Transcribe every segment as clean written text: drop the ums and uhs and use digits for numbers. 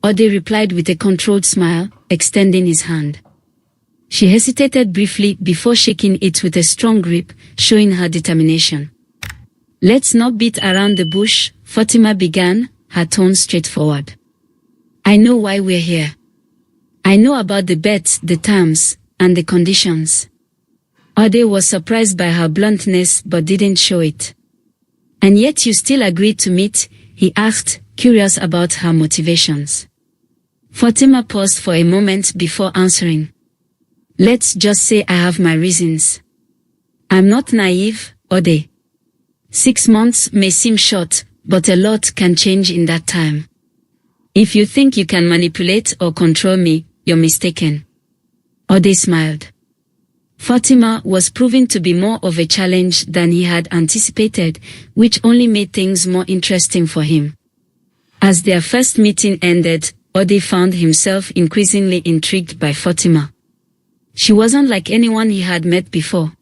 Ode replied with a controlled smile, extending his hand. She hesitated briefly before shaking it with a strong grip, showing her determination. Let's not beat around the bush, Fatima began, her tone straightforward. I know why we're here. I know about the bet, the terms, and the conditions. Ode was surprised by her bluntness but didn't show it. And yet you still agreed to meet, he asked, curious about her motivations. Fatima paused for a moment before answering. Let's just say I have my reasons. I'm not naive, Ode. 6 months may seem short, but a lot can change in that time. If you think you can manipulate or control me, you're mistaken. Ode smiled. Fatima was proving to be more of a challenge than he had anticipated, which only made things more interesting for him. As their first meeting ended, Ode found himself increasingly intrigued by Fatima. She wasn't like anyone he had met before.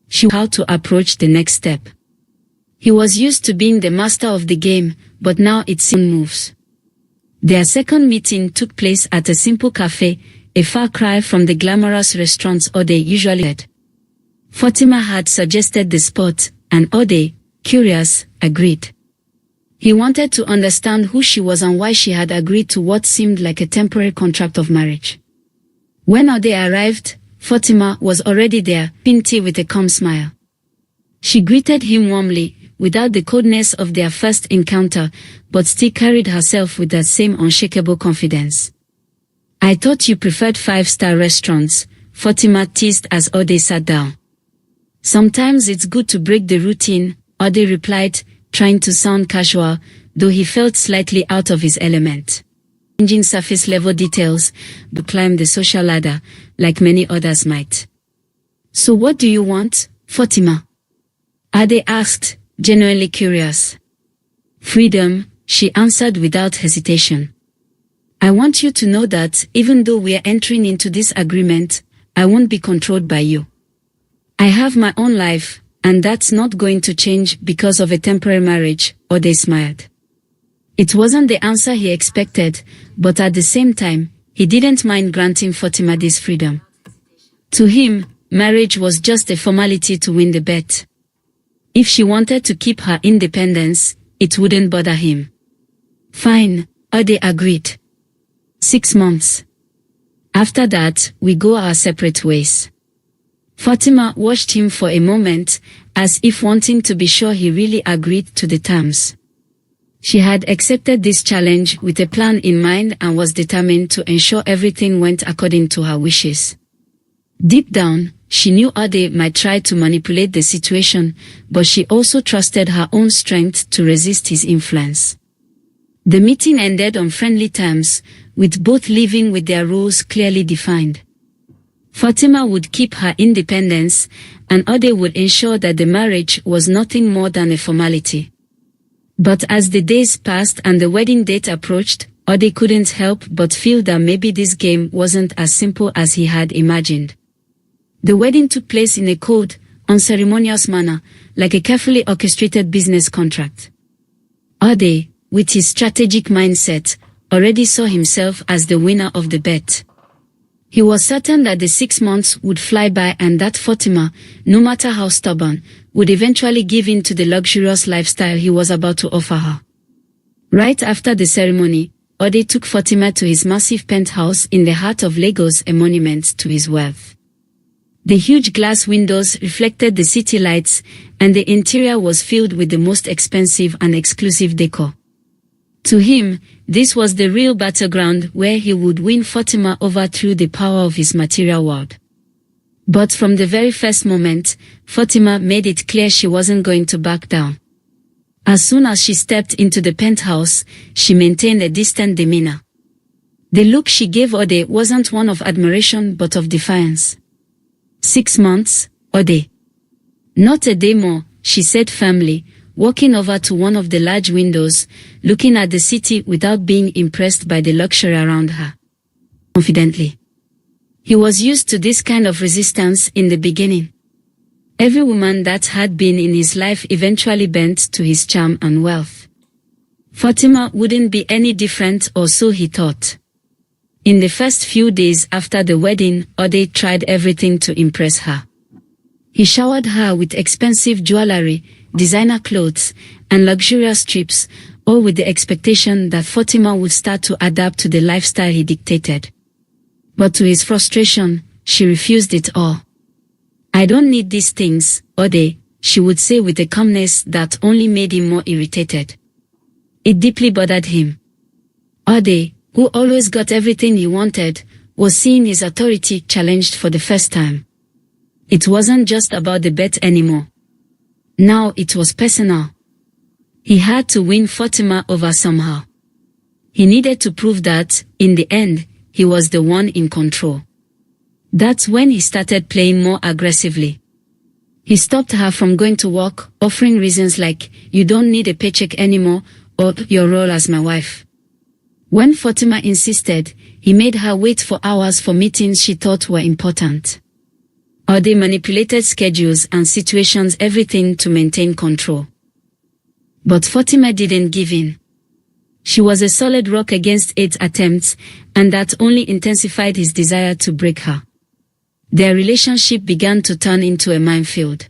She knew how to approach the next step. He was used to being the master of the game, but now it seemed moves. Their second meeting took place at a simple cafe, a far cry from the glamorous restaurants Ode usually had. Fatima had suggested the spot, and Ode, curious, agreed. He wanted to understand who she was and why she had agreed to what seemed like a temporary contract of marriage. When Ode arrived, Fatima was already there, pinty with a calm smile. She greeted him warmly, without the coldness of their first encounter, but still carried herself with that same unshakable confidence. I thought you preferred 5-star restaurants, Fatima teased as Ode sat down. Sometimes it's good to break the routine, Ode replied, trying to sound casual, though he felt slightly out of his element. Changing surface-level details, but climbed the social ladder, like many others might. So what do you want, Fatima? Ode asked, genuinely curious. Freedom, she answered without hesitation. I want you to know that, even though we are entering into this agreement, I won't be controlled by you. I have my own life, and that's not going to change because of a temporary marriage, Ode smiled. It wasn't the answer he expected, but at the same time, he didn't mind granting Fatima this freedom. To him, marriage was just a formality to win the bet. If she wanted to keep her independence, it wouldn't bother him. Fine, Ode agreed. 6 months. After that, we go our separate ways. Fatima watched him for a moment, as if wanting to be sure he really agreed to the terms. She had accepted this challenge with a plan in mind and was determined to ensure everything went according to her wishes. Deep down, she knew Ode might try to manipulate the situation, but she also trusted her own strength to resist his influence. The meeting ended on friendly terms, with both living with their roles clearly defined. Fatima would keep her independence, and Ode would ensure that the marriage was nothing more than a formality. But as the days passed and the wedding date approached, Ode couldn't help but feel that maybe this game wasn't as simple as he had imagined. The wedding took place in a cold, unceremonious manner, like a carefully orchestrated business contract. Ode, with his strategic mindset, already saw himself as the winner of the bet. He was certain that the 6 months would fly by and that Fatima, no matter how stubborn, would eventually give in to the luxurious lifestyle he was about to offer her. Right after the ceremony, Ode took Fatima to his massive penthouse in the heart of Lagos, a monument to his wealth. The huge glass windows reflected the city lights, and the interior was filled with the most expensive and exclusive decor. To him, this was the real battleground where he would win Fatima over through the power of his material world. But from the very first moment, Fatima made it clear she wasn't going to back down. As soon as she stepped into the penthouse, she maintained a distant demeanor. The look she gave Ode wasn't one of admiration but of defiance. 6 months, Ode. Not a day more, she said firmly, walking over to one of the large windows, looking at the city without being impressed by the luxury around her. Confidently. He was used to this kind of resistance in the beginning. Every woman that had been in his life eventually bent to his charm and wealth. Fatima wouldn't be any different, or so he thought. In the first few days after the wedding, Ode tried everything to impress her. He showered her with expensive jewelry, designer clothes, and luxurious trips, all with the expectation that Fatima would start to adapt to the lifestyle he dictated. But to his frustration, she refused it all. "I don't need these things, Ode," she would say with a calmness that only made him more irritated. It deeply bothered him. Ode, who always got everything he wanted, was seeing his authority challenged for the first time. It wasn't just about the bet anymore. Now it was personal. He had to win Fatima over somehow. He needed to prove that, in the end, he was the one in control. That's when he started playing more aggressively. He stopped her from going to work, offering reasons like, "You don't need a paycheck anymore," or "Your role as my wife." When Fatima insisted, he made her wait for hours for meetings she thought were important. Or they manipulated schedules and situations, everything to maintain control. But Fatima didn't give in. She was a solid rock against 8 attempts, and that only intensified his desire to break her. Their relationship began to turn into a minefield.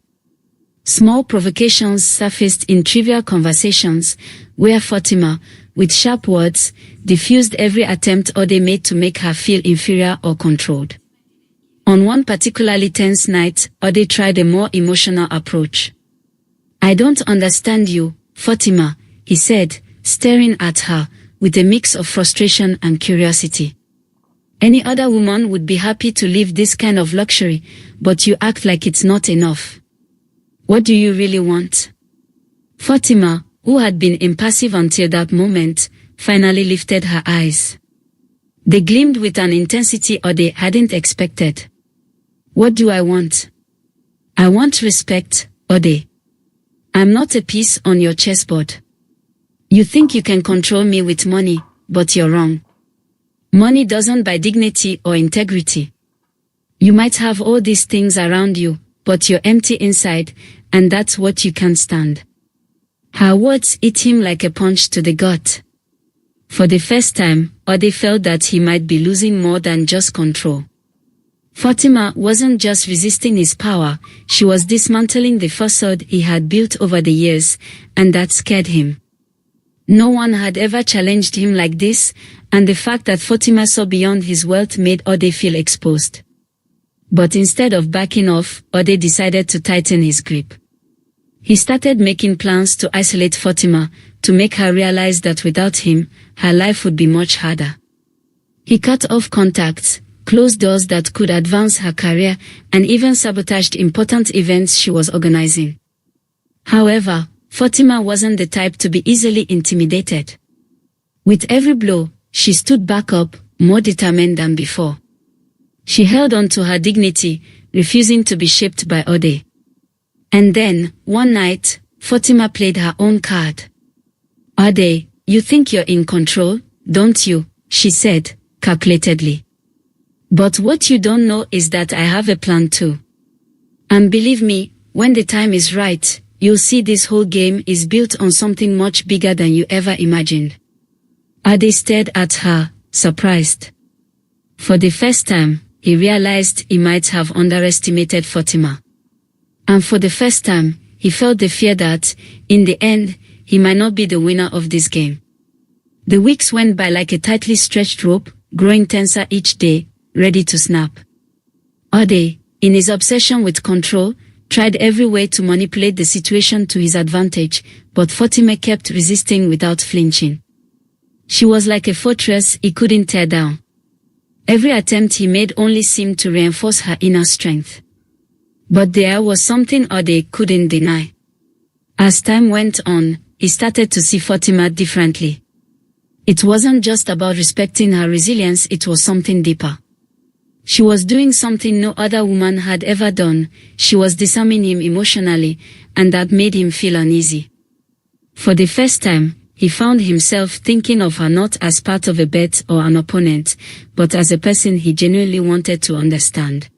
Small provocations surfaced in trivial conversations, where Fatima, with sharp words, diffused every attempt Ode made to make her feel inferior or controlled. On one particularly tense night, Ode tried a more emotional approach. "I don't understand you, Fatima," he said, staring at her, with a mix of frustration and curiosity. "Any other woman would be happy to live this kind of luxury, but you act like it's not enough. What do you really want?" Fatima, who had been impassive until that moment, finally lifted her eyes. They gleamed with an intensity Ode hadn't expected. "What do I want? I want respect, Ode. I'm not a piece on your chessboard. You think you can control me with money, but you're wrong. Money doesn't buy dignity or integrity. You might have all these things around you, but you're empty inside, and that's what you can't stand." Her words hit him like a punch to the gut. For the first time, Ode felt that he might be losing more than just control. Fatima wasn't just resisting his power, she was dismantling the facade he had built over the years, and that scared him. No one had ever challenged him like this, and the fact that Fatima saw beyond his wealth made Ode feel exposed. But instead of backing off, Ode decided to tighten his grip. He started making plans to isolate Fatima, to make her realize that without him, her life would be much harder. He cut off contacts, closed doors that could advance her career, and even sabotaged important events she was organizing. However, Fatima wasn't the type to be easily intimidated. With every blow, she stood back up, more determined than before. She held on to her dignity, refusing to be shaped by Ode. And then, one night, Fatima played her own card. "Ode, you think you're in control, don't you?" she said, calculatedly. "But what you don't know is that I have a plan too. And believe me, when the time is right, you'll see this whole game is built on something much bigger than you ever imagined." Ade stared at her, surprised. For the first time, he realized he might have underestimated Fatima. And for the first time, he felt the fear that, in the end, he might not be the winner of this game. The weeks went by like a tightly stretched rope, growing tenser each day, ready to snap. Ode, in his obsession with control, tried every way to manipulate the situation to his advantage, but Fatima kept resisting without flinching. She was like a fortress he couldn't tear down. Every attempt he made only seemed to reinforce her inner strength. But there was something Ode couldn't deny. As time went on, he started to see Fatima differently. It wasn't just about respecting her resilience, it was something deeper. She was doing something no other woman had ever done. She was disarming him emotionally, and that made him feel uneasy. For the first time, he found himself thinking of her not as part of a bet or an opponent, but as a person he genuinely wanted to understand.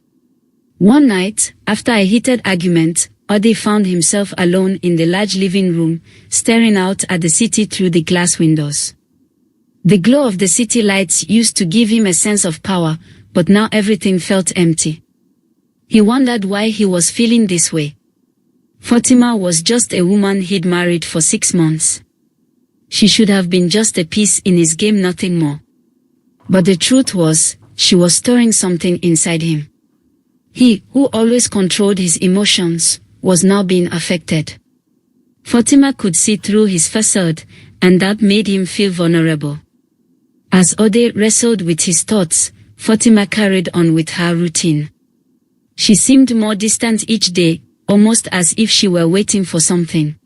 One night, after a heated argument, Ode found himself alone in the large living room, staring out at the city through the glass windows. The glow of the city lights used to give him a sense of power, but now everything felt empty. He wondered why he was feeling this way. Fatima was just a woman he'd married for 6 months. She should have been just a piece in his game, nothing more. But the truth was, she was stirring something inside him. He, who always controlled his emotions, was now being affected. Fatima could see through his facade, and that made him feel vulnerable. As Ode wrestled with his thoughts, Fatima carried on with her routine. She seemed more distant each day, almost as if she were waiting for something.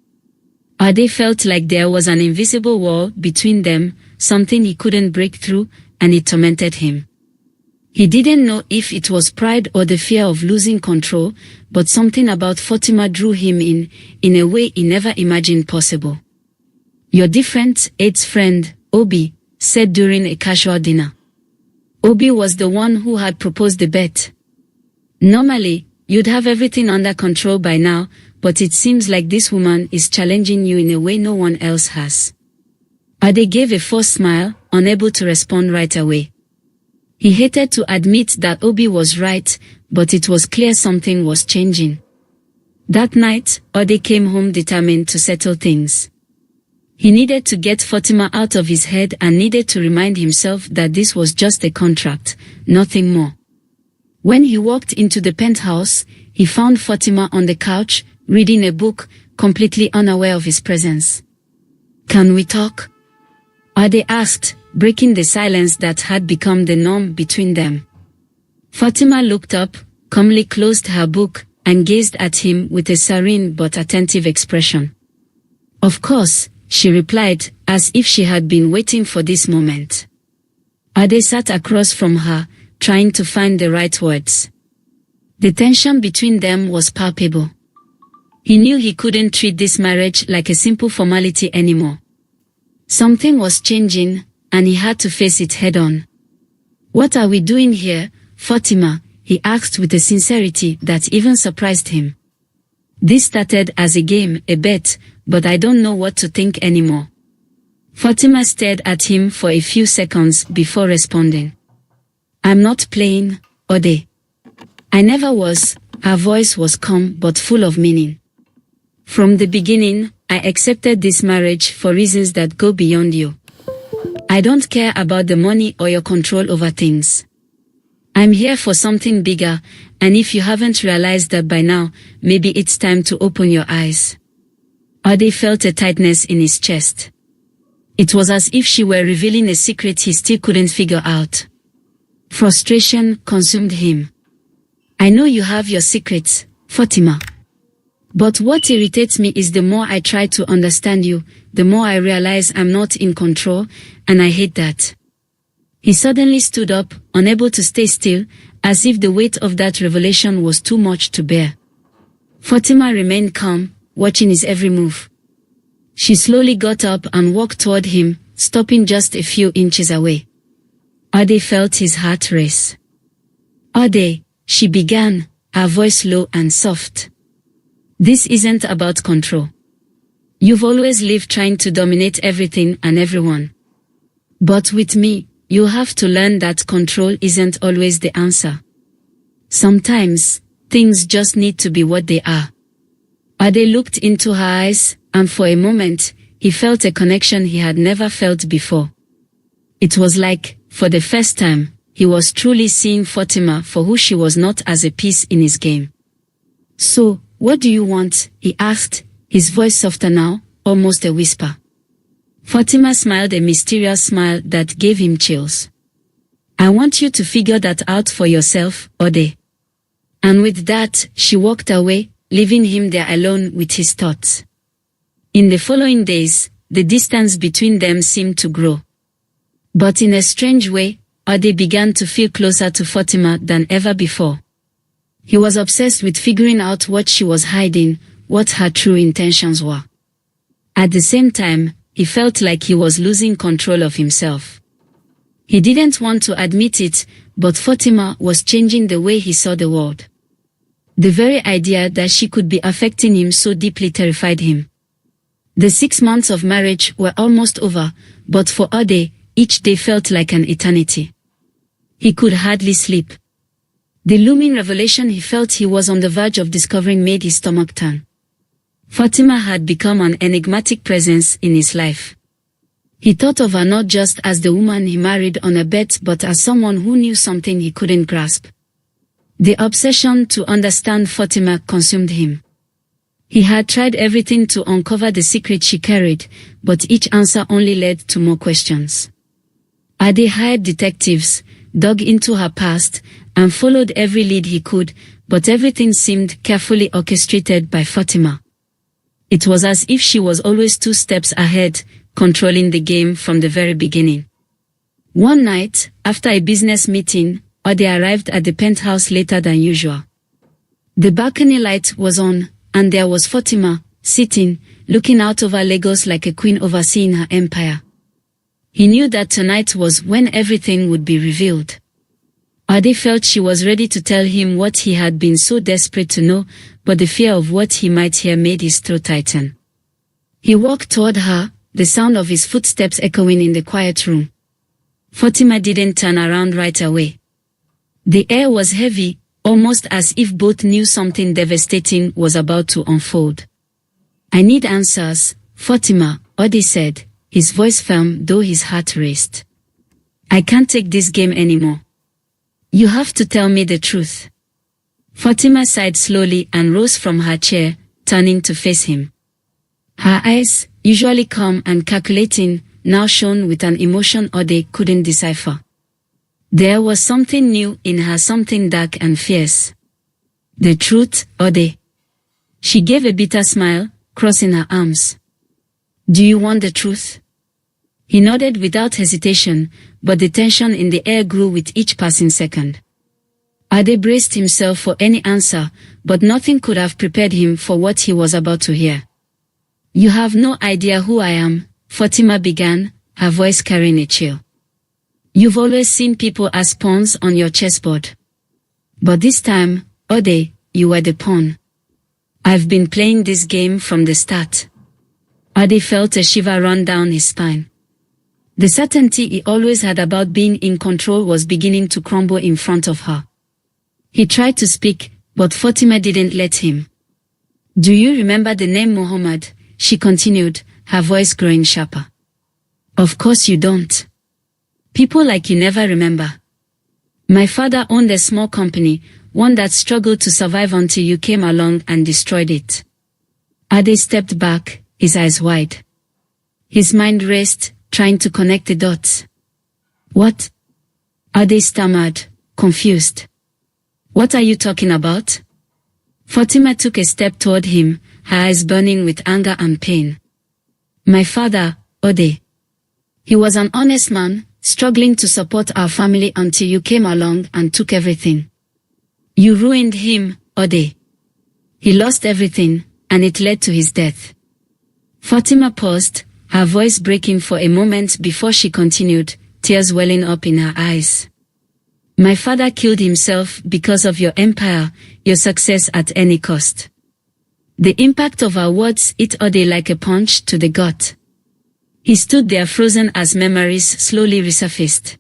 Ode felt like there was an invisible wall between them, something he couldn't break through, and it tormented him. He didn't know if it was pride or the fear of losing control, but something about Fatima drew him in a way he never imagined possible. "You're different," Aid's friend, Obi, said during a casual dinner. Obi was the one who had proposed the bet. "Normally, you'd have everything under control by now, but it seems like this woman is challenging you in a way no one else has." Ade gave a forced smile, unable to respond right away. He hated to admit that Obi was right, but it was clear something was changing. That night, Ode came home determined to settle things. He needed to get Fatima out of his head and needed to remind himself that this was just a contract, nothing more. When he walked into the penthouse, he found Fatima on the couch, reading a book, completely unaware of his presence. "Can we talk?" Ade asked, breaking the silence that had become the norm between them. Fatima looked up, calmly closed her book, and gazed at him with a serene but attentive expression. "Of course," she replied, as if she had been waiting for this moment. Ade sat across from her, trying to find the right words. The tension between them was palpable. He knew he couldn't treat this marriage like a simple formality anymore. Something was changing, and he had to face it head-on. "What are we doing here, Fatima?" he asked with a sincerity that even surprised him. "This started as a game, a bet, but I don't know what to think anymore." Fatima stared at him for a few seconds before responding. "I'm not playing, Ode. I never was." Her voice was calm but full of meaning. "From the beginning, I accepted this marriage for reasons that go beyond you. I don't care about the money or your control over things. I'm here for something bigger, and if you haven't realized that by now, maybe it's time to open your eyes." Ode felt a tightness in his chest. It was as if she were revealing a secret he still couldn't figure out. Frustration consumed him. "I know you have your secrets, Fatima. But what irritates me is the more I try to understand you, the more I realize I'm not in control, and I hate that." He suddenly stood up, unable to stay still, as if the weight of that revelation was too much to bear. Fatima remained calm, watching his every move. She slowly got up and walked toward him, stopping just a few inches away. Ade felt his heart race. "Ade," she began, her voice low and soft. "This isn't about control. You've always lived trying to dominate everything and everyone. But with me, you'll have to learn that control isn't always the answer. Sometimes, things just need to be what they are." Ade looked into her eyes, and for a moment, he felt a connection he had never felt before. It was like, for the first time, he was truly seeing Fatima for who she was, not as a piece in his game. "So, what do you want?" he asked, his voice softer now, almost a whisper. Fatima smiled a mysterious smile that gave him chills. "I want you to figure that out for yourself, Ode." And with that, she walked away, leaving him there alone with his thoughts. In the following days, the distance between them seemed to grow. But in a strange way, Ode began to feel closer to Fatima than ever before. He was obsessed with figuring out what she was hiding, what her true intentions were. At the same time, he felt like he was losing control of himself. He didn't want to admit it, but Fatima was changing the way he saw the world. The very idea that she could be affecting him so deeply terrified him. The 6 months of marriage were almost over, but for Ode, each day felt like an eternity. He could hardly sleep. The looming revelation he felt he was on the verge of discovering made his stomach turn. Fatima had become an enigmatic presence in his life. He thought of her not just as the woman he married on a bet but as someone who knew something he couldn't grasp. The obsession to understand Fatima consumed him. He had tried everything to uncover the secret she carried, but each answer only led to more questions. Ade hired detectives, dug into her past, and followed every lead he could, but everything seemed carefully orchestrated by Fatima. It was as if she was always 2 steps ahead, controlling the game from the very beginning. One night, after a business meeting, Ode arrived at the penthouse later than usual. The balcony light was on, and there was Fatima, sitting, looking out over Lagos like a queen overseeing her empire. He knew that tonight was when everything would be revealed. Ade felt she was ready to tell him what he had been so desperate to know, but the fear of what he might hear made his throat tighten. He walked toward her, the sound of his footsteps echoing in the quiet room. Fatima didn't turn around right away. The air was heavy, almost as if both knew something devastating was about to unfold. "I need answers, Fatima," Ode said, his voice firm though his heart raced. "I can't take this game anymore. You have to tell me the truth." Fatima sighed slowly and rose from her chair, turning to face him. Her eyes, usually calm and calculating, now shone with an emotion Ode couldn't decipher. There was something new in her, something dark and fierce. "The truth, Ode." She gave a bitter smile, crossing her arms. "Do you want the truth?" He nodded without hesitation, but the tension in the air grew with each passing second. Ade braced himself for any answer, but nothing could have prepared him for what he was about to hear. "You have no idea who I am," Fatima began, her voice carrying a chill. "You've always seen people as pawns on your chessboard. But this time, Ode, you were the pawn. I've been playing this game from the start." Ade felt a shiver run down his spine. The certainty he always had about being in control was beginning to crumble in front of her. He tried to speak, but Fatima didn't let him. "Do you remember the name Muhammad?" she continued, her voice growing sharper. "Of course you don't. People like you never remember. My father owned a small company, one that struggled to survive until you came along and destroyed it." Ade stepped back, his eyes wide. His mind raced, trying to connect the dots. "What?" Ade stammered, confused. "What are you talking about?" Fatima took a step toward him, her eyes burning with anger and pain. "My father, Ode. He was an honest man, struggling to support our family until you came along and took everything. You ruined him, Ode. He lost everything, and it led to his death." Fatima paused, her voice breaking for a moment before she continued, tears welling up in her eyes. "My father killed himself because of your empire, your success at any cost." The impact of her words hit Ode like a punch to the gut. He stood there frozen as memories slowly resurfaced.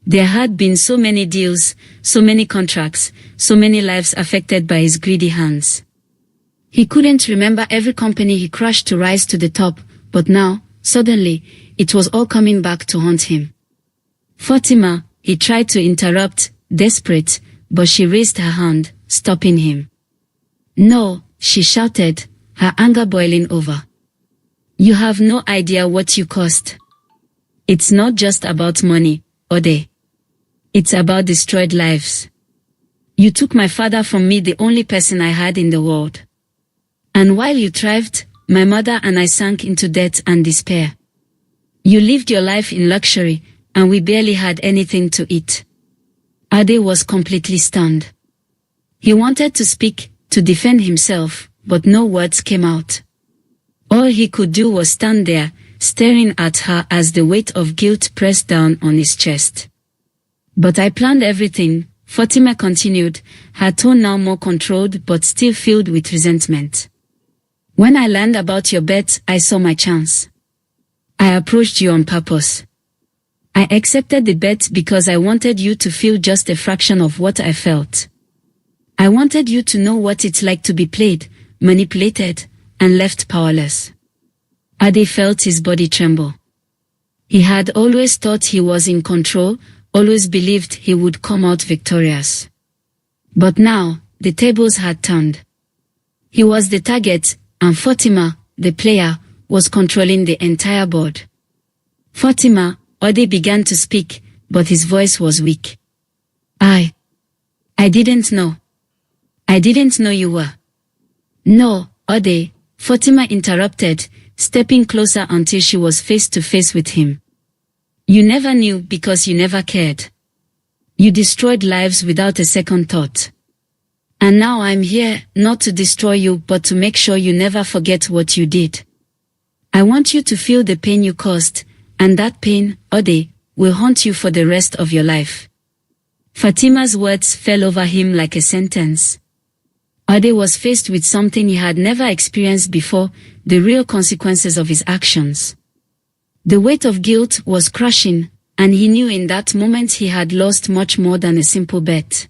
There had been so many deals, so many contracts, so many lives affected by his greedy hands. He couldn't remember every company he crushed to rise to the top, but now, suddenly, it was all coming back to haunt him. "Fatima," he tried to interrupt, desperate, but she raised her hand, stopping him. "No," she shouted, her anger boiling over. "You have no idea what you cost. It's not just about money, Ode. It's about destroyed lives. You took my father from me, the only person I had in the world. And while you thrived, my mother and I sank into debt and despair. You lived your life in luxury, and we barely had anything to eat." Ade was completely stunned. He wanted to speak, to defend himself, but no words came out. All he could do was stand there, staring at her as the weight of guilt pressed down on his chest. "But I planned everything," Fatima continued, her tone now more controlled but still filled with resentment. When I learned about your bet, I saw my chance. I approached you on purpose. I accepted the bet because I wanted you to feel just a fraction of what I felt. I wanted you to know what it's like to be played, manipulated, and left powerless. Ade felt his body tremble. He had always thought he was in control, always believed he would come out victorious. But now, the tables had turned. He was the target, and Fatima, the player, was controlling the entire board. Fatima, Ade began to speak, but his voice was weak. I didn't know. I didn't know you were. No, Ade, Fatima interrupted, stepping closer until she was face to face with him. You never knew because you never cared. You destroyed lives without a second thought. And now I'm here, not to destroy you but to make sure you never forget what you did. I want you to feel the pain you caused, and that pain, Ade, will haunt you for the rest of your life. Fatima's words fell over him like a sentence. Ade was faced with something he had never experienced before, the real consequences of his actions. The weight of guilt was crushing, and he knew in that moment he had lost much more than a simple bet.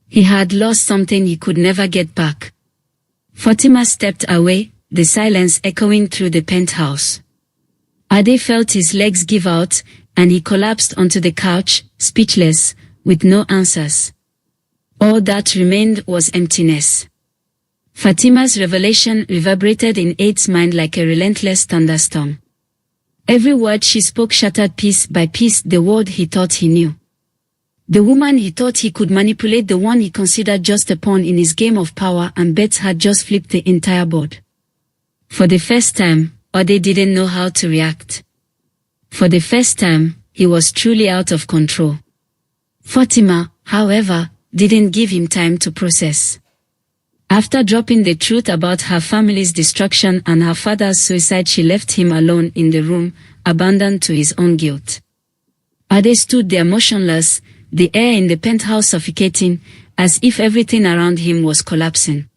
He had lost something he could never get back. Fatima stepped away, the silence echoing through the penthouse. Ade felt his legs give out, and he collapsed onto the couch, speechless, with no answers. All that remained was emptiness. Fatima's revelation reverberated in Ade's mind like a relentless thunderstorm. Every word she spoke shattered piece by piece the world he thought he knew. The woman he thought he could manipulate, the one he considered just a pawn in his game of power and bets, had just flipped the entire board. For the first time, Ade didn't know how to react. For the first time, he was truly out of control. Fatima, however, didn't give him time to process. After dropping the truth about her family's destruction and her father's suicide, she left him alone in the room, abandoned to his own guilt. Ade stood there motionless, the air in the penthouse suffocating, as if everything around him was collapsing.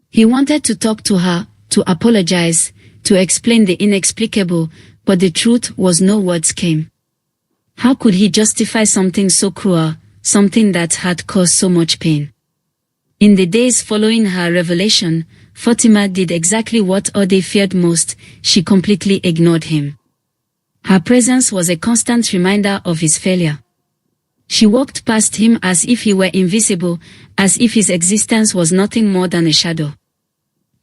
He wanted to talk to her, to apologize, to explain the inexplicable, but the truth was no words came. How could he justify something so cruel, something that had caused so much pain? In the days following her revelation, Fatima did exactly what Ade feared most, she completely ignored him. Her presence was a constant reminder of his failure. She walked past him as if he were invisible, as if his existence was nothing more than a shadow.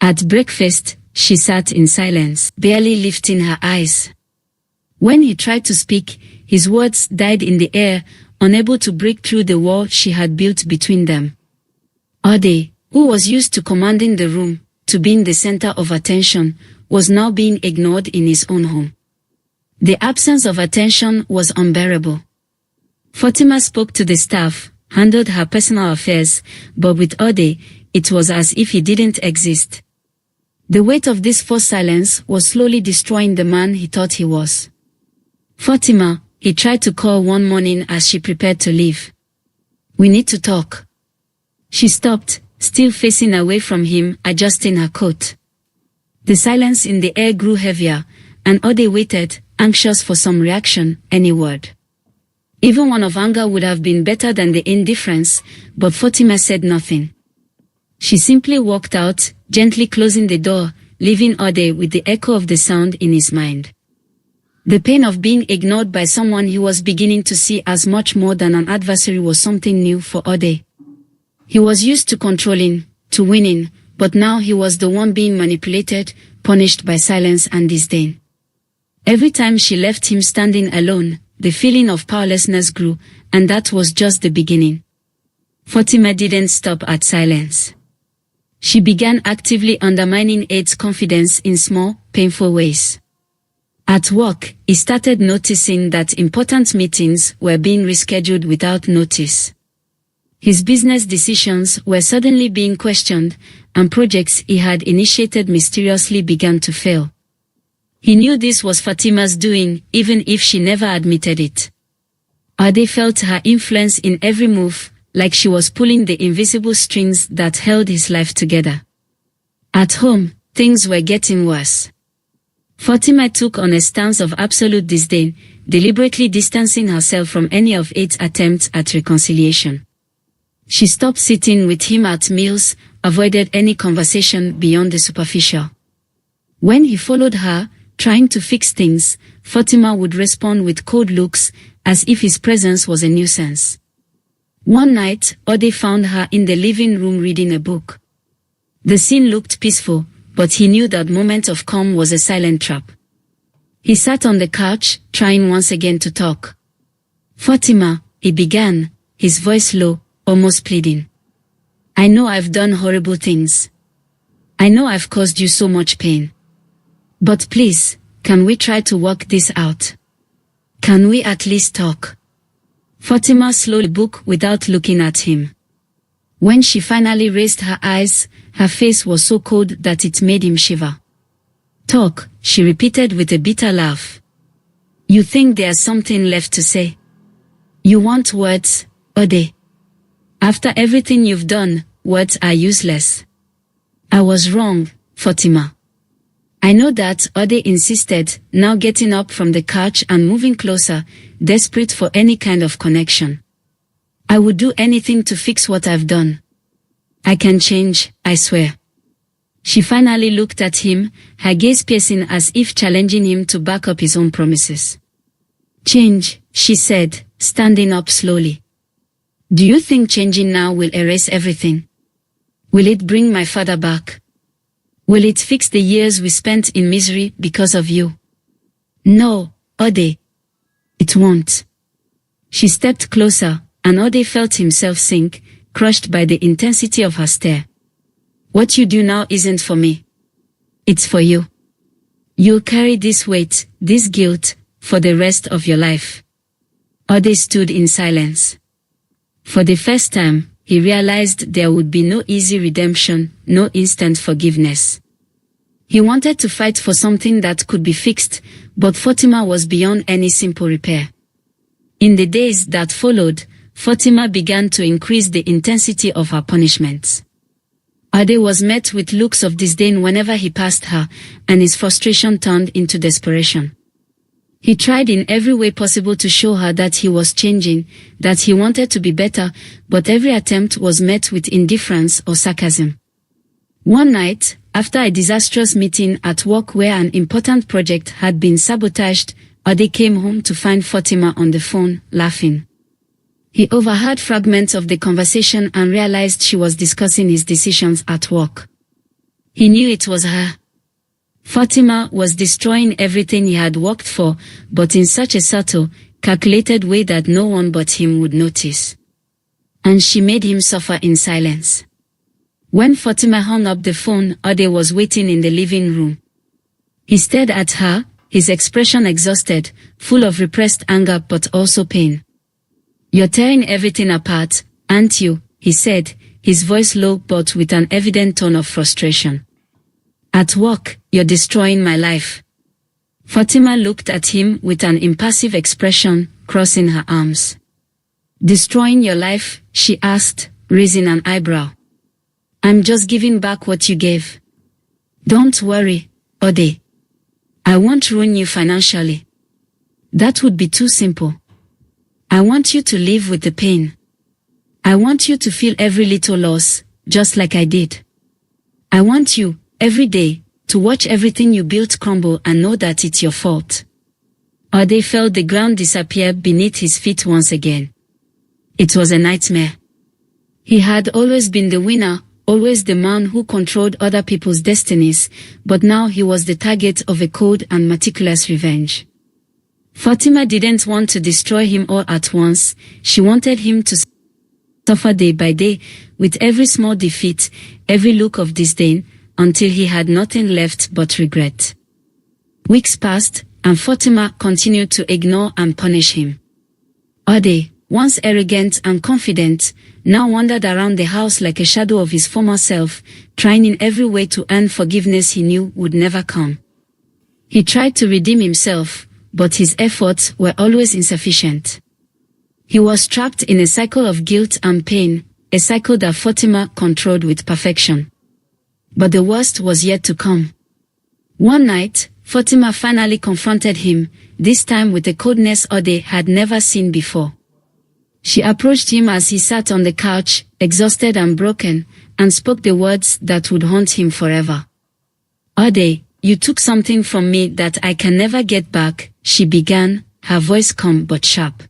At breakfast, she sat in silence, barely lifting her eyes. When he tried to speak, his words died in the air, unable to break through the wall she had built between them. Ade, who was used to commanding the room, to being the center of attention, was now being ignored in his own home. The absence of attention was unbearable. Fatima spoke to the staff, handled her personal affairs, but with Ade, it was as if he didn't exist. The weight of this forced silence was slowly destroying the man he thought he was. Fatima, he tried to call one morning as she prepared to leave. We need to talk. She stopped, still facing away from him, adjusting her coat. The silence in the air grew heavier, and Ade waited, anxious for some reaction, any word. Even one of anger would have been better than the indifference, but Fatima said nothing. She simply walked out, gently closing the door, leaving Ade with the echo of the sound in his mind. The pain of being ignored by someone he was beginning to see as much more than an adversary was something new for Ade. He was used to controlling, to winning, but now he was the one being manipulated, punished by silence and disdain. Every time she left him standing alone, the feeling of powerlessness grew, and that was just the beginning. Fatima didn't stop at silence. She began actively undermining Ade's confidence in small, painful ways. At work, he started noticing that important meetings were being rescheduled without notice. His business decisions were suddenly being questioned, and projects he had initiated mysteriously began to fail. He knew this was Fatima's doing, even if she never admitted it. Ade felt her influence in every move, like she was pulling the invisible strings that held his life together. At home, things were getting worse. Fatima took on a stance of absolute disdain, deliberately distancing herself from any of Aid's attempts at reconciliation. She stopped sitting with him at meals, avoided any conversation beyond the superficial. When he followed her, trying to fix things, Fatima would respond with cold looks, as if his presence was a nuisance. One night, Ode found her in the living room reading a book. The scene looked peaceful, but he knew that moment of calm was a silent trap. He sat on the couch, trying once again to talk. "Fatima," he began, his voice low, almost pleading. "I know I've done horrible things. I know I've caused you so much pain. But please, can we try to work this out? Can we at least talk?" Fatima slowly spoke without looking at him. When she finally raised her eyes, her face was so cold that it made him shiver. "Talk," she repeated with a bitter laugh. "You think there's something left to say? You want words, Ode? After everything you've done, words are useless." "I was wrong, Fatima." "I know that," Ode insisted, now getting up from the couch and moving closer, desperate for any kind of connection. "I would do anything to fix what I've done. I can change, I swear." She finally looked at him, her gaze piercing as if challenging him to back up his own promises. "Change," she said, standing up slowly. "Do you think changing now will erase everything? Will it bring my father back? Will it fix the years we spent in misery because of you?" "No, Ode. It won't." She stepped closer, and Ode felt himself sink, crushed by the intensity of her stare. "What you do now isn't for me. It's for you. You'll carry this weight, this guilt, for the rest of your life." Ode stood in silence. For the first time, he realized there would be no easy redemption, no instant forgiveness. He wanted to fight for something that could be fixed, but Fatima was beyond any simple repair. In the days that followed, Fatima began to increase the intensity of her punishments. Ade was met with looks of disdain whenever he passed her, and his frustration turned into desperation. He tried in every way possible to show her that he was changing, that he wanted to be better, but every attempt was met with indifference or sarcasm. One night, after a disastrous meeting at work where an important project had been sabotaged, Ade came home to find Fatima on the phone, laughing. He overheard fragments of the conversation and realized she was discussing his decisions at work. He knew it was her. Fatima was destroying everything he had worked for, but in such a subtle, calculated way that no one but him would notice. And she made him suffer in silence. When Fatima hung up the phone, Ade was waiting in the living room. He stared at her, his expression exhausted, full of repressed anger but also pain. "You're tearing everything apart, aren't you?" he said, his voice low but with an evident tone of frustration. "At work, you're destroying my life." Fatima looked at him with an impassive expression, crossing her arms. "Destroying your life?" she asked, raising an eyebrow. "I'm just giving back what you gave. Don't worry, Ode. I won't ruin you financially. That would be too simple. I want you to live with the pain. I want you to feel every little loss, just like I did. I want you, every day, to watch everything you built crumble and know that it's your fault." Ade felt the ground disappear beneath his feet once again. It was a nightmare. He had always been the winner, always the man who controlled other people's destinies, but now he was the target of a cold and meticulous revenge. Fatima didn't want to destroy him all at once. She wanted him to suffer day by day, with every small defeat, every look of disdain, until he had nothing left but regret. Weeks passed, and Fatima continued to ignore and punish him. Ade, once arrogant and confident, now wandered around the house like a shadow of his former self, trying in every way to earn forgiveness he knew would never come. He tried to redeem himself, but his efforts were always insufficient. He was trapped in a cycle of guilt and pain, a cycle that Fatima controlled with perfection. But the worst was yet to come. One night, Fatima finally confronted him, this time with a coldness Ode had never seen before. She approached him as he sat on the couch, exhausted and broken, and spoke the words that would haunt him forever. Ode, you took something from me that I can never get back, she began, her voice calm but sharp.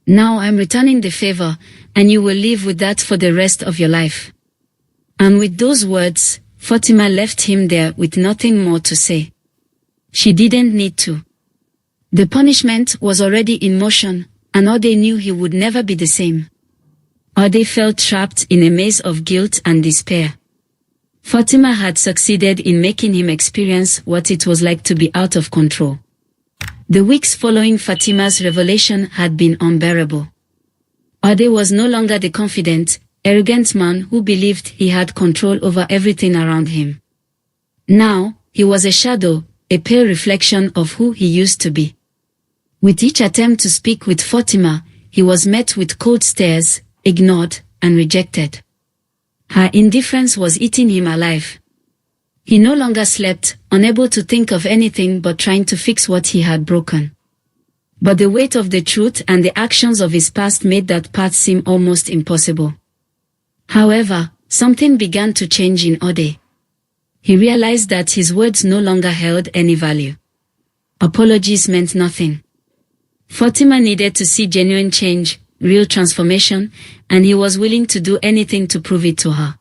Now I'm returning the favor, and you will live with that for the rest of your life. And with those words, Fatima left him there with nothing more to say. She didn't need to. The punishment was already in motion, and Ode knew he would never be the same. Ode felt trapped in a maze of guilt and despair. Fatima had succeeded in making him experience what it was like to be out of control. The weeks following Fatima's revelation had been unbearable. Ode was no longer the confident, arrogant man who believed he had control over everything around him. Now, he was a shadow, a pale reflection of who he used to be. With each attempt to speak with Fatima, he was met with cold stares, ignored, and rejected. Her indifference was eating him alive. He no longer slept, unable to think of anything but trying to fix what he had broken. But the weight of the truth and the actions of his past made that path seem almost impossible. However, something began to change in Ode. He realized that his words no longer held any value. Apologies meant nothing. Fatima needed to see genuine change, real transformation, and he was willing to do anything to prove it to her.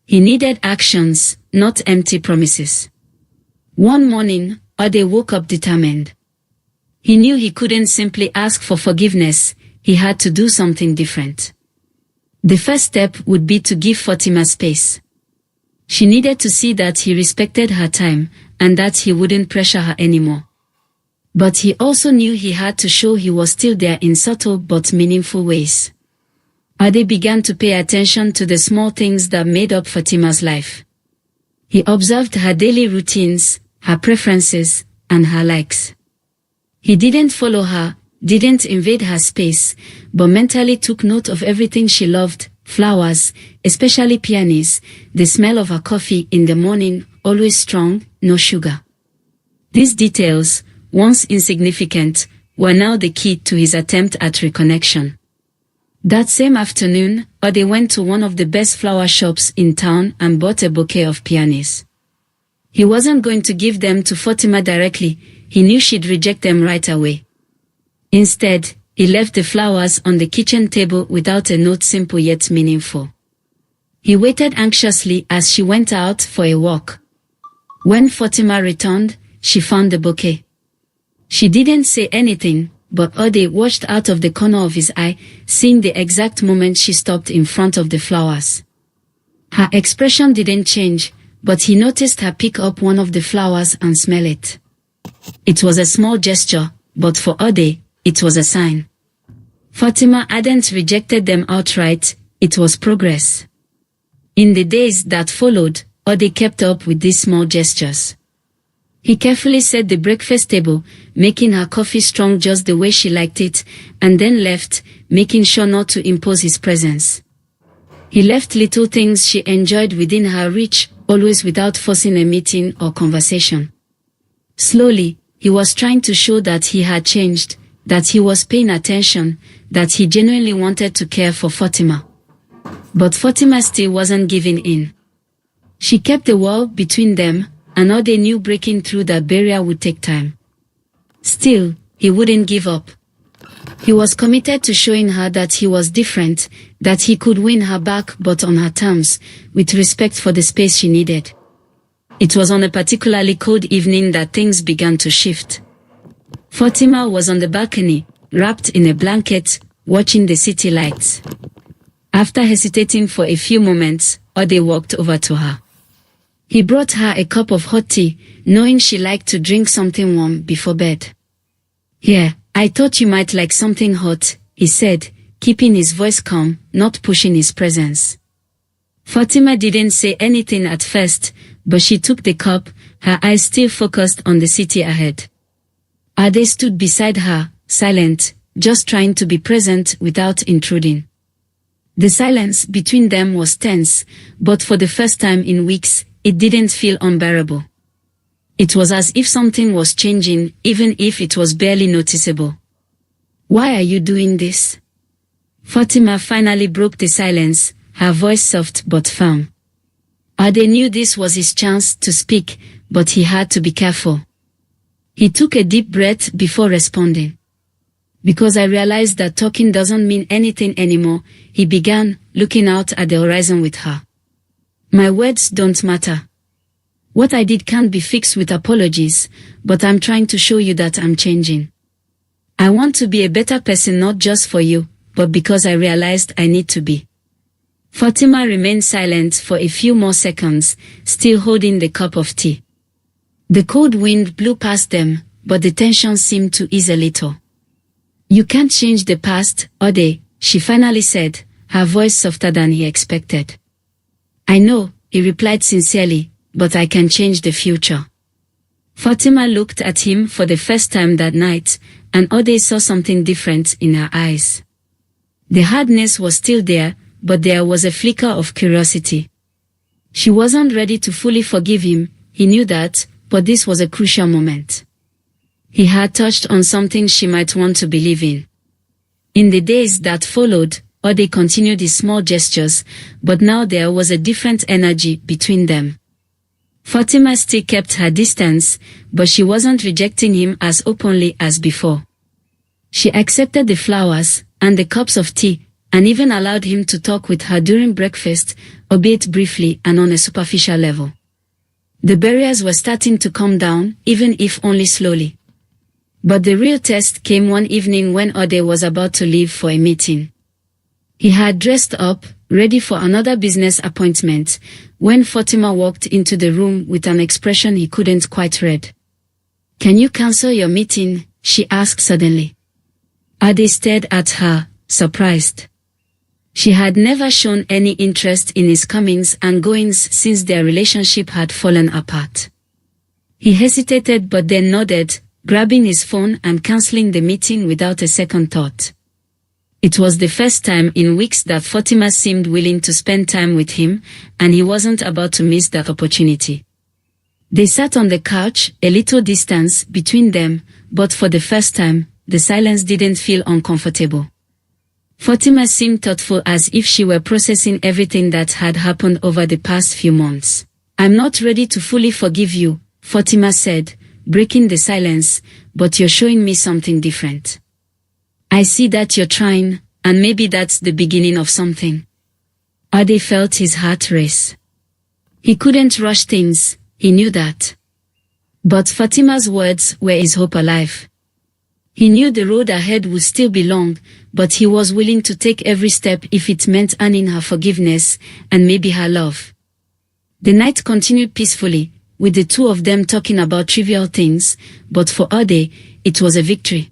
He needed actions, not empty promises. One morning, Ode woke up determined. He knew he couldn't simply ask for forgiveness, he had to do something different. The first step would be to give Fatima space. She needed to see that he respected her time, and that he wouldn't pressure her anymore. But he also knew he had to show he was still there in subtle but meaningful ways. Ode began to pay attention to the small things that made up Fatima's life. He observed her daily routines, her preferences, and her likes. He didn't follow her, didn't invade her space, but mentally took note of everything she loved: flowers, especially peonies, the smell of her coffee in the morning, always strong, no sugar. These details, once insignificant, were now the key to his attempt at reconnection. That same afternoon, Ode went to one of the best flower shops in town and bought a bouquet of peonies. He wasn't going to give them to Fatima directly, he knew she'd reject them right away. Instead, he left the flowers on the kitchen table without a note, simple yet meaningful. He waited anxiously as she went out for a walk. When Fatima returned, she found the bouquet. She didn't say anything, but Ode watched out of the corner of his eye, seeing the exact moment she stopped in front of the flowers. Her expression didn't change, but he noticed her pick up one of the flowers and smell it. It was a small gesture, but for Ode, it was a sign. Fatima hadn't rejected them outright, it was progress. In the days that followed, Ode kept up with these small gestures. He carefully set the breakfast table, making her coffee strong just the way she liked it, and then left, making sure not to impose his presence. He left little things she enjoyed within her reach, always without forcing a meeting or conversation. Slowly, he was trying to show that he had changed, that he was paying attention, that he genuinely wanted to care for Fatima. But Fatima still wasn't giving in. She kept the wall between them, and Ode knew breaking through that barrier would take time. Still, he wouldn't give up. He was committed to showing her that he was different, that he could win her back but on her terms, with respect for the space she needed. It was on a particularly cold evening that things began to shift. Fatima was on the balcony, wrapped in a blanket, watching the city lights. After hesitating for a few moments, Ode walked over to her. He brought her a cup of hot tea, knowing she liked to drink something warm before bed. "Here, I thought you might like something hot," he said, keeping his voice calm, not pushing his presence. Fatima didn't say anything at first, but she took the cup, her eyes still focused on the city ahead. Ade stood beside her, silent, just trying to be present without intruding. The silence between them was tense, but for the first time in weeks, it didn't feel unbearable. It was as if something was changing, even if it was barely noticeable. "Why are you doing this?" Fatima finally broke the silence, her voice soft but firm. Ade knew this was his chance to speak, but he had to be careful. He took a deep breath before responding. "Because I realized that talking doesn't mean anything anymore," he began, looking out at the horizon with her. "My words don't matter. What I did can't be fixed with apologies, but I'm trying to show you that I'm changing. I want to be a better person, not just for you, but because I realized I need to be." Fatima remained silent for a few more seconds, still holding the cup of tea. The cold wind blew past them, but the tension seemed to ease a little. "You can't change the past, Ode," she finally said, her voice softer than he expected. "I know," he replied sincerely, "but I can change the future." Fatima looked at him for the first time that night, and Ode saw something different in her eyes. The hardness was still there, but there was a flicker of curiosity. She wasn't ready to fully forgive him, he knew that, but this was a crucial moment. He had touched on something she might want to believe in. In the days that followed, Ode continued his small gestures, but now there was a different energy between them. Fatima still kept her distance, but she wasn't rejecting him as openly as before. She accepted the flowers and the cups of tea, and even allowed him to talk with her during breakfast, albeit briefly and on a superficial level. The barriers were starting to come down, even if only slowly. But the real test came one evening when Ode was about to leave for a meeting. He had dressed up, ready for another business appointment, when Fatima walked into the room with an expression he couldn't quite read. "Can you cancel your meeting?" she asked suddenly. Ade stared at her, surprised. She had never shown any interest in his comings and goings since their relationship had fallen apart. He hesitated but then nodded, grabbing his phone and cancelling the meeting without a second thought. It was the first time in weeks that Fatima seemed willing to spend time with him, and he wasn't about to miss that opportunity. They sat on the couch, a little distance between them, but for the first time, the silence didn't feel uncomfortable. Fatima seemed thoughtful, as if she were processing everything that had happened over the past few months. "I'm not ready to fully forgive you," Fatima said, breaking the silence, "but you're showing me something different. I see that you're trying, and maybe that's the beginning of something." Ade felt his heart race. He couldn't rush things, he knew that. But Fatima's words were his hope alive. He knew the road ahead would still be long, but he was willing to take every step if it meant earning her forgiveness, and maybe her love. The night continued peacefully, with the two of them talking about trivial things, but for Ade, it was a victory.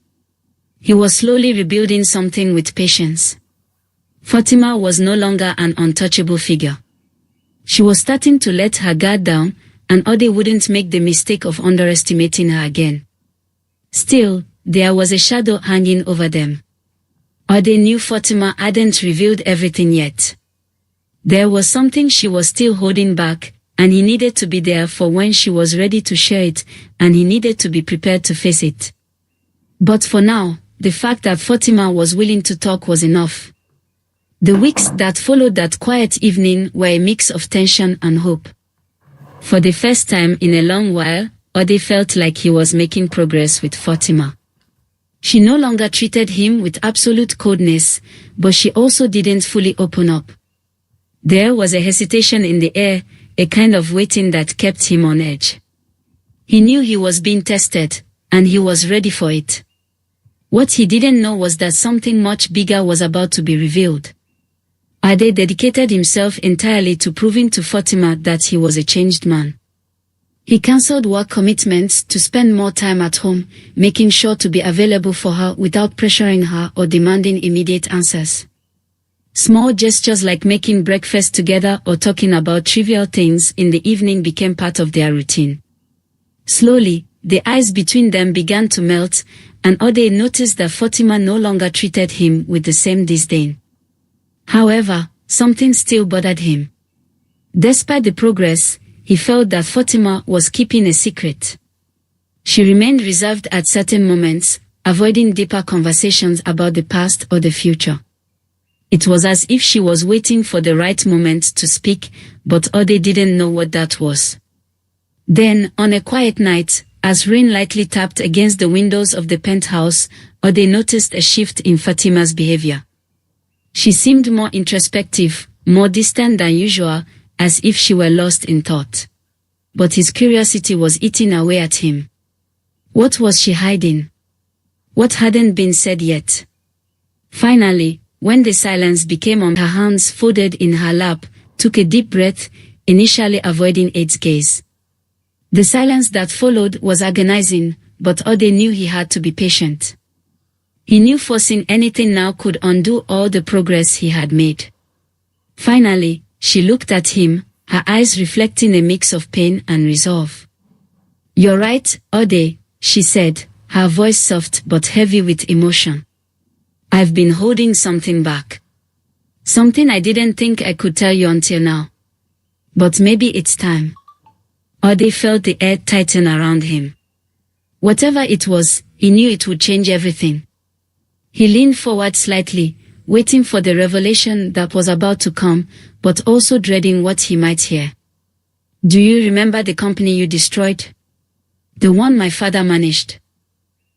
He was slowly rebuilding something with patience. Fatima was no longer an untouchable figure. She was starting to let her guard down, and Ade wouldn't make the mistake of underestimating her again. Still, there was a shadow hanging over them. Ade knew Fatima hadn't revealed everything yet. There was something she was still holding back, and he needed to be there for when she was ready to share it, and he needed to be prepared to face it. But for now, the fact that Fatima was willing to talk was enough. The weeks that followed that quiet evening were a mix of tension and hope. For the first time in a long while, Ade felt like he was making progress with Fatima. She no longer treated him with absolute coldness, but she also didn't fully open up. There was a hesitation in the air, a kind of waiting that kept him on edge. He knew he was being tested, and he was ready for it. What he didn't know was that something much bigger was about to be revealed. Ade dedicated himself entirely to proving to Fatima that he was a changed man. He cancelled work commitments to spend more time at home, making sure to be available for her without pressuring her or demanding immediate answers. Small gestures like making breakfast together or talking about trivial things in the evening became part of their routine. Slowly, the ice between them began to melt, and Ode noticed that Fatima no longer treated him with the same disdain. However, something still bothered him. Despite the progress, he felt that Fatima was keeping a secret. She remained reserved at certain moments, avoiding deeper conversations about the past or the future. It was as if she was waiting for the right moment to speak, but Ode didn't know what that was. Then, on a quiet night, as rain lightly tapped against the windows of the penthouse, Ode noticed a shift in Fatima's behavior. She seemed more introspective, more distant than usual, as if she were lost in thought. But his curiosity was eating away at him. What was she hiding? What hadn't been said yet? Finally, when the silence became on, her hands folded in her lap, took a deep breath, initially avoiding Ade's gaze. The silence that followed was agonizing, but Ode knew he had to be patient. He knew forcing anything now could undo all the progress he had made. Finally, she looked at him, her eyes reflecting a mix of pain and resolve. "You're right, Ode," she said, her voice soft but heavy with emotion. "I've been holding something back. Something I didn't think I could tell you until now. But maybe it's time." Ode felt the air tighten around him. Whatever it was, he knew it would change everything. He leaned forward slightly, waiting for the revelation that was about to come, but also dreading what he might hear. "Do you remember the company you destroyed? The one my father managed?"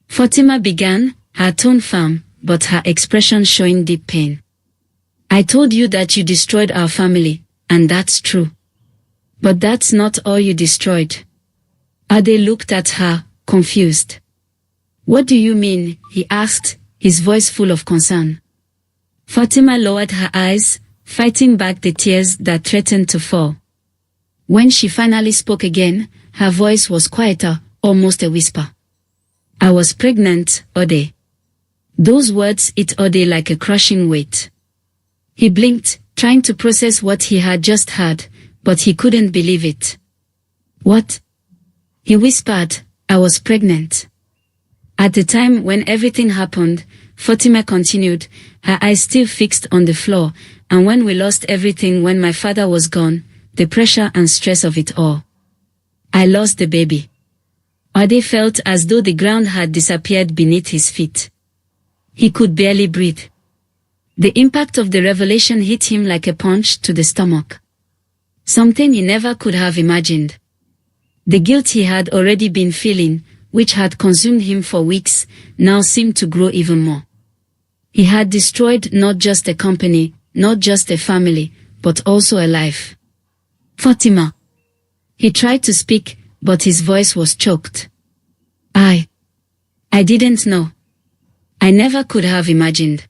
Fatima began, her tone firm, but her expression showing deep pain. "I told you that you destroyed our family, and that's true. But that's not all you destroyed." Ade looked at her, confused. "What do you mean?" he asked, his voice full of concern. Fatima lowered her eyes, fighting back the tears that threatened to fall. When she finally spoke again, her voice was quieter, almost a whisper. "I was pregnant, Ode." Those words hit Ode like a crushing weight. He blinked, trying to process what he had just heard, but he couldn't believe it. "What?" he whispered. "I was pregnant." At the time when everything happened, Fatima continued, her eyes still fixed on the floor, "and when we lost everything when my father was gone, the pressure and stress of it all. I lost the baby." Ode felt as though the ground had disappeared beneath his feet. He could barely breathe. The impact of the revelation hit him like a punch to the stomach. Something he never could have imagined. The guilt he had already been feeling, which had consumed him for weeks, now seemed to grow even more. He had destroyed not just a company, not just a family, but also a life. "Fatima." He tried to speak, but his voice was choked. I didn't know. I never could have imagined."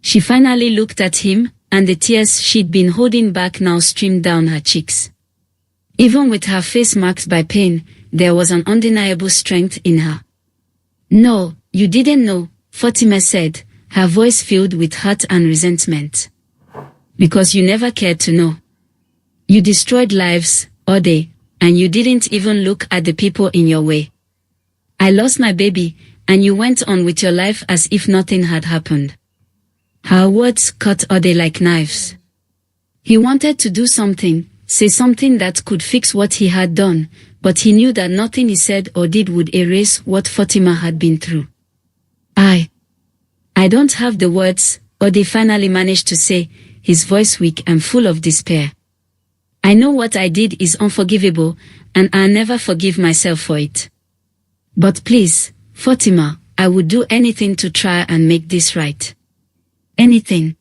She finally looked at him, and the tears she'd been holding back now streamed down her cheeks. Even with her face marked by pain, there was an undeniable strength in her. "No, you didn't know," Fatima said, her voice filled with hurt and resentment. "Because you never cared to know. You destroyed lives, Ode, and you didn't even look at the people in your way. I lost my baby, and you went on with your life as if nothing had happened." Her words cut Ode like knives. He wanted to do something, say something that could fix what he had done, but he knew that nothing he said or did would erase what Fatima had been through. I don't have the words," Ode finally managed to say, his voice weak and full of despair. "I know what I did is unforgivable, and I'll never forgive myself for it. But please, Fatima, I would do anything to try and make this right. Anything."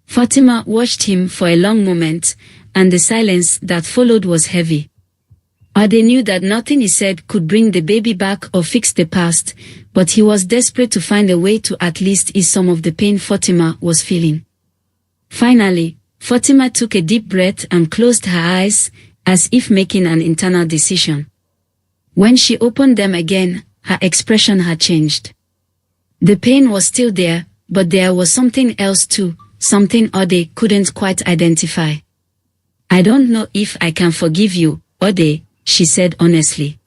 Fatima watched him for a long moment, and the silence that followed was heavy. Ade knew that nothing he said could bring the baby back or fix the past, but he was desperate to find a way to at least ease some of the pain Fatima was feeling. Finally, Fatima took a deep breath and closed her eyes, as if making an internal decision. When she opened them again, her expression had changed. The pain was still there, but there was something else too, something Ode couldn't quite identify. "I don't know if I can forgive you, Ode," she said honestly.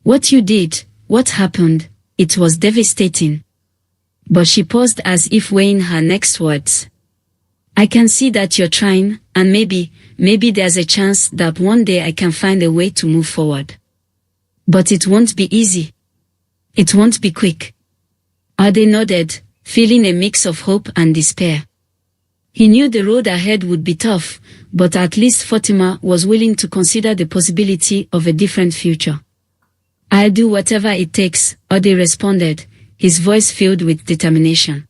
"What you did, what happened, it was devastating. But she paused as if weighing her next words. I can see that you're trying, and maybe there's a chance that one day I can find a way to move forward. But it won't be easy. It won't be quick. Ade nodded, feeling a mix of hope and despair. He knew the road ahead would be tough, but at least Fatima was willing to consider the possibility of a different future. I'll do whatever it takes, Ade responded, his voice filled with determination.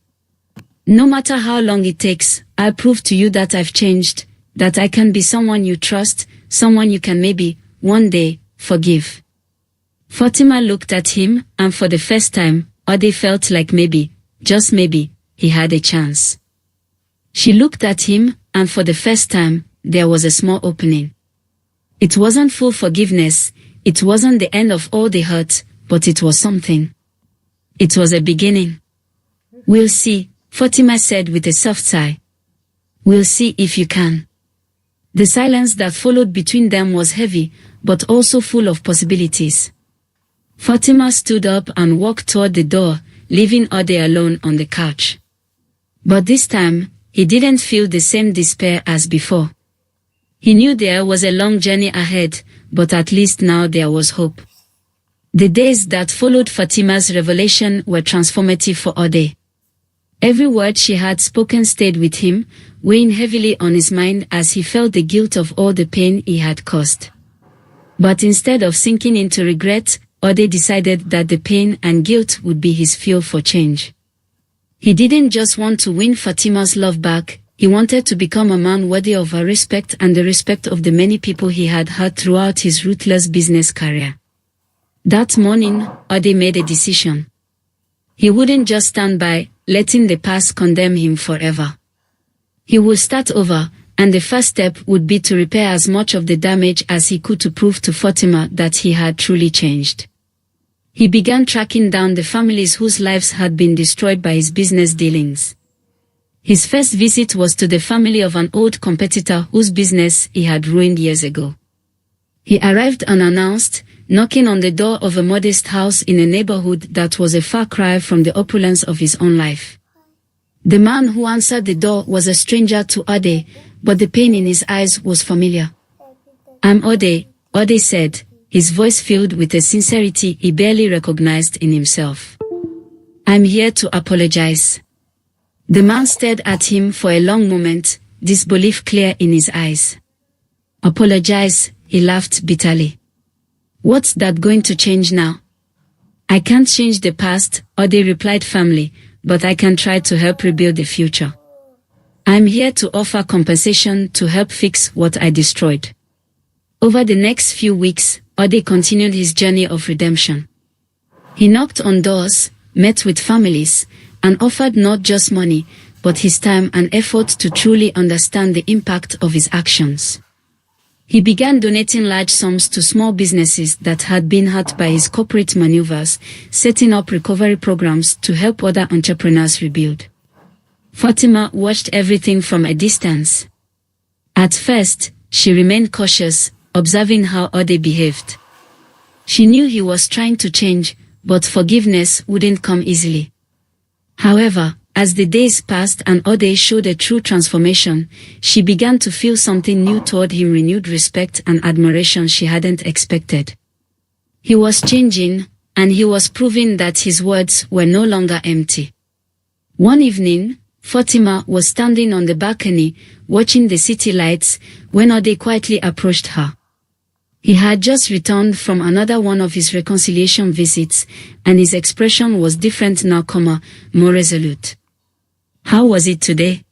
No matter how long it takes, I'll prove to you that I've changed, that I can be someone you trust, someone you can maybe, one day, forgive. Fatima looked at him, and for the first time, Ade felt like maybe, just maybe, he had a chance. She looked at him, and for the first time, there was a small opening. It wasn't full forgiveness, it wasn't the end of all the hurt, but it was something. It was a beginning. We'll see, Fatima said with a soft sigh. We'll see if you can. The silence that followed between them was heavy, but also full of possibilities. Fatima stood up and walked toward the door, leaving Ade alone on the couch. But this time, he didn't feel the same despair as before. He knew there was a long journey ahead, but at least now there was hope. The days that followed Fatima's revelation were transformative for Ade. Every word she had spoken stayed with him, weighing heavily on his mind as he felt the guilt of all the pain he had caused. But instead of sinking into regret, Ade decided that the pain and guilt would be his fuel for change. He didn't just want to win Fatima's love back, he wanted to become a man worthy of her respect and the respect of the many people he had hurt throughout his ruthless business career. That morning, Ade made a decision. He wouldn't just stand by, letting the past condemn him forever. He would start over, and the first step would be to repair as much of the damage as he could to prove to Fatima that he had truly changed. He began tracking down the families whose lives had been destroyed by his business dealings. His first visit was to the family of an old competitor whose business he had ruined years ago. He arrived unannounced, knocking on the door of a modest house in a neighborhood that was a far cry from the opulence of his own life. The man who answered the door was a stranger to Ade, but the pain in his eyes was familiar. I'm Ade, Ade said, his voice filled with a sincerity he barely recognized in himself. I'm here to apologize. The man stared at him for a long moment, disbelief clear in his eyes. Apologize, he laughed bitterly. What's that going to change now? I can't change the past, Ade replied firmly, but I can try to help rebuild the future. I'm here to offer compensation to help fix what I destroyed. Over the next few weeks, Ade continued his journey of redemption. He knocked on doors, met with families, and offered not just money, but his time and effort to truly understand the impact of his actions. He began donating large sums to small businesses that had been hurt by his corporate maneuvers, setting up recovery programs to help other entrepreneurs rebuild. Fatima watched everything from a distance. At first, she remained cautious, observing how Ade behaved. She knew he was trying to change, but forgiveness wouldn't come easily. However, as the days passed and Ade showed a true transformation, she began to feel something new toward him, renewed respect and admiration she hadn't expected. He was changing, and he was proving that his words were no longer empty. One evening, Fatima was standing on the balcony, watching the city lights, when Ade quietly approached her. He had just returned from another one of his reconciliation visits, and his expression was different now, more resolute. How was it today?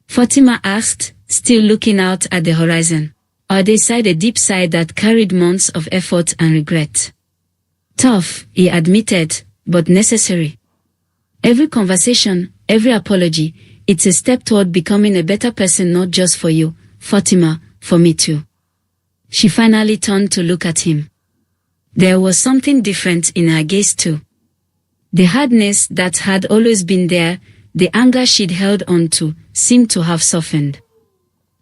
Fatima asked, still looking out at the horizon. Ade sighed a deep sigh that carried months of effort and regret. Tough, he admitted, but necessary. Every conversation, every apology, it's a step toward becoming a better person, not just for you, Fatima, for me too. She finally turned to look at him. There was something different in her gaze too. The hardness that had always been there, the anger she'd held on to, seemed to have softened.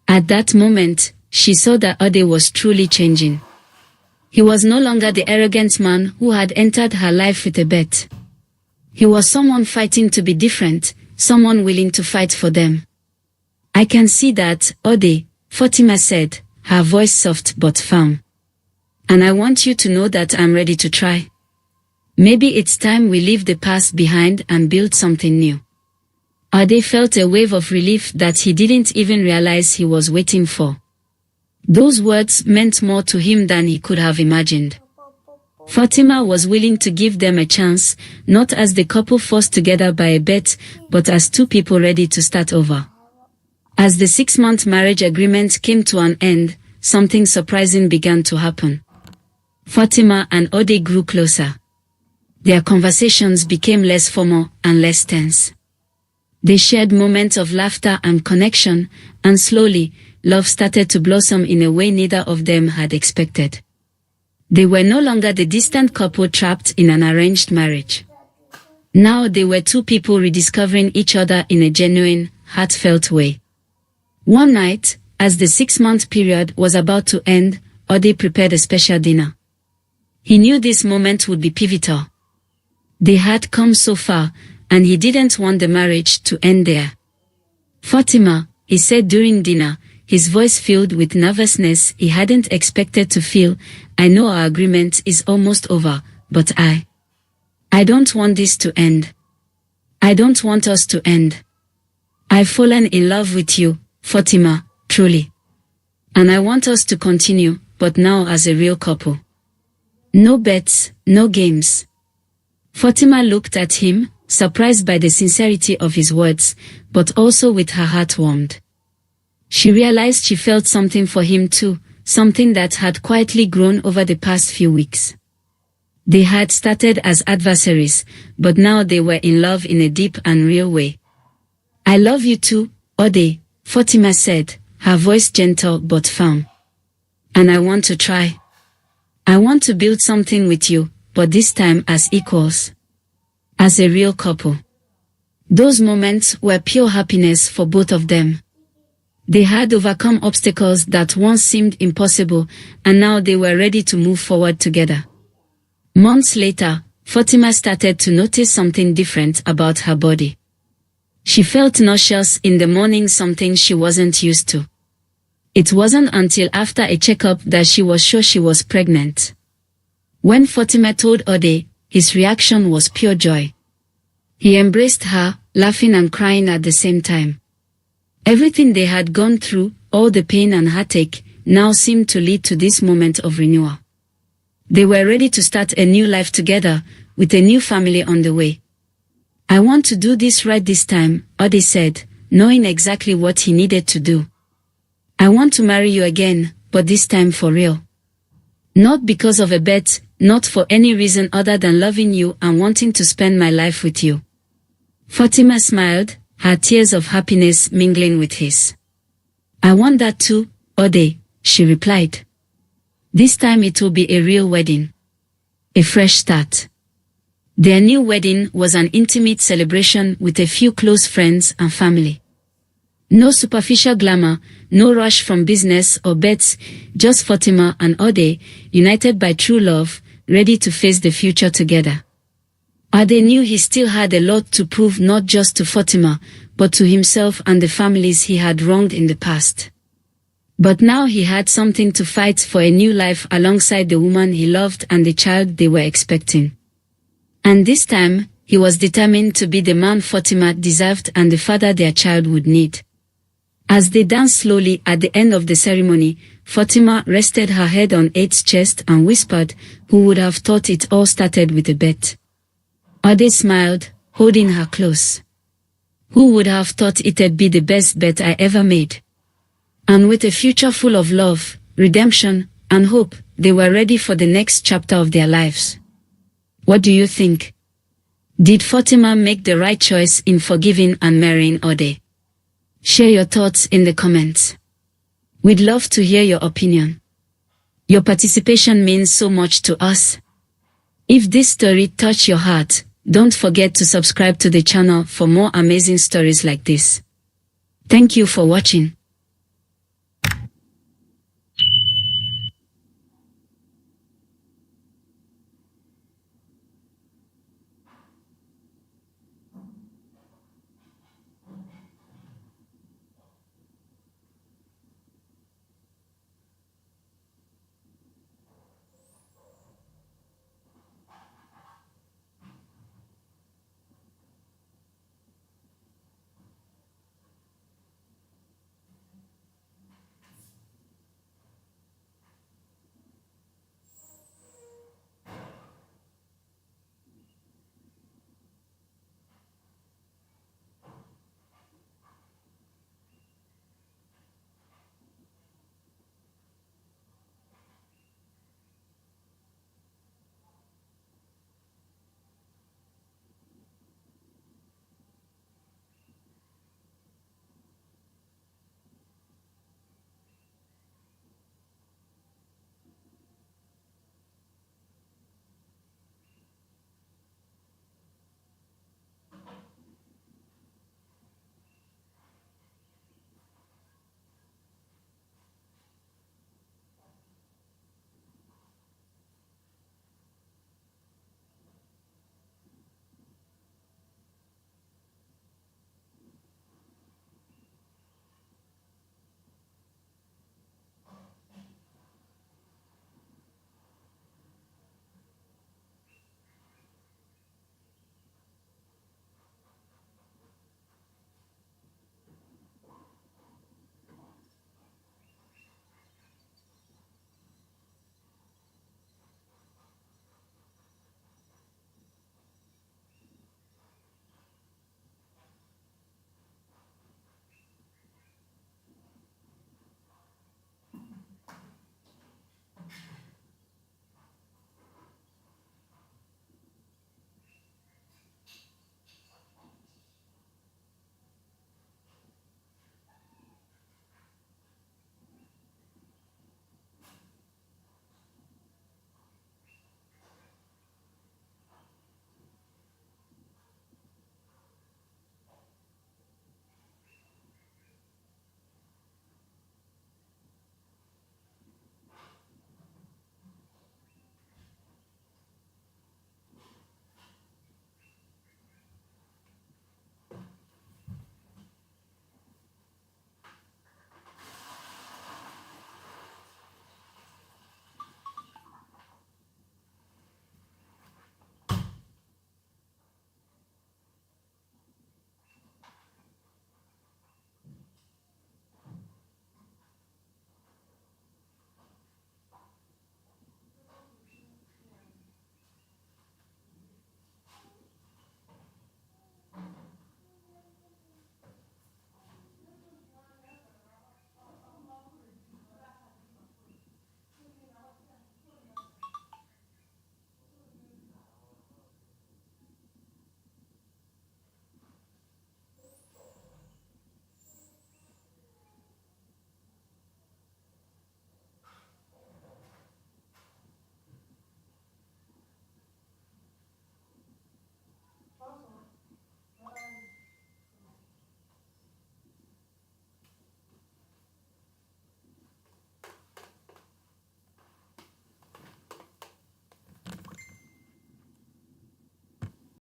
At that moment, she saw that Ade was truly changing. He was no longer the arrogant man who had entered her life with a bet. He was someone fighting to be different, someone willing to fight for them. I can see that, Ode, Fatima said, her voice soft but firm. And I want you to know that I'm ready to try. Maybe it's time we leave the past behind and build something new. Ode felt a wave of relief that he didn't even realize he was waiting for. Those words meant more to him than he could have imagined. Fatima was willing to give them a chance, not as the couple forced together by a bet, but as two people ready to start over. As the 6-month marriage agreement came to an end, something surprising began to happen. Fatima and Ode grew closer. Their conversations became less formal and less tense. They shared moments of laughter and connection, and slowly, love started to blossom in a way neither of them had expected. They were no longer the distant couple trapped in an arranged marriage. Now they were two people rediscovering each other in a genuine, heartfelt way. One night, as the 6-month period was about to end, Ode prepared a special dinner. He knew this moment would be pivotal. They had come so far, and he didn't want the marriage to end there. Fatima, he said during dinner, his voice filled with nervousness he hadn't expected to feel, I know our agreement is almost over, but I don't want this to end. I don't want us to end. I've fallen in love with you, Fatima, truly. And I want us to continue, but now as a real couple. No bets, no games. Fatima looked at him, surprised by the sincerity of his words, but also with her heart warmed. She realized she felt something for him too, something that had quietly grown over the past few weeks. They had started as adversaries, but now they were in love in a deep and real way. I love you too, Ode, Fatima said, her voice gentle but firm. And I want to try. I want to build something with you, but this time as equals. As a real couple. Those moments were pure happiness for both of them. They had overcome obstacles that once seemed impossible, and now they were ready to move forward together. Months later, Fatima started to notice something different about her body. She felt nauseous in the morning, something she wasn't used to. It wasn't until after a checkup that she was sure she was pregnant. When Fatima told Ode, his reaction was pure joy. He embraced her, laughing and crying at the same time. Everything they had gone through, all the pain and heartache, now seemed to lead to this moment of renewal. They were ready to start a new life together, with a new family on the way. I want to do this right this time, Ode said, knowing exactly what he needed to do. I want to marry you again, but this time for real. Not because of a bet, not for any reason other than loving you and wanting to spend my life with you. Fatima smiled, her tears of happiness mingling with his. I want that too, Ode, she replied. This time it will be a real wedding. A fresh start. Their new wedding was an intimate celebration with a few close friends and family. No superficial glamour, no rush from business or bets, just Fatima and Ode, united by true love, ready to face the future together. Ode knew he still had a lot to prove, not just to Fatima, but to himself and the families he had wronged in the past. But now he had something to fight for, a new life alongside the woman he loved and the child they were expecting. And this time, he was determined to be the man Fatima deserved and the father their child would need. As they danced slowly at the end of the ceremony, Fatima rested her head on Ade's chest and whispered, who would have thought it all started with a bet? Ode smiled, holding her close. Who would have thought it'd be the best bet I ever made? And with a future full of love, redemption, and hope, they were ready for the next chapter of their lives. What do you think? Did Fatima make the right choice in forgiving and marrying Ode? Share your thoughts in the comments. We'd love to hear your opinion. Your participation means so much to us. If this story touched your heart, don't forget to subscribe to the channel for more amazing stories like this. Thank you for watching.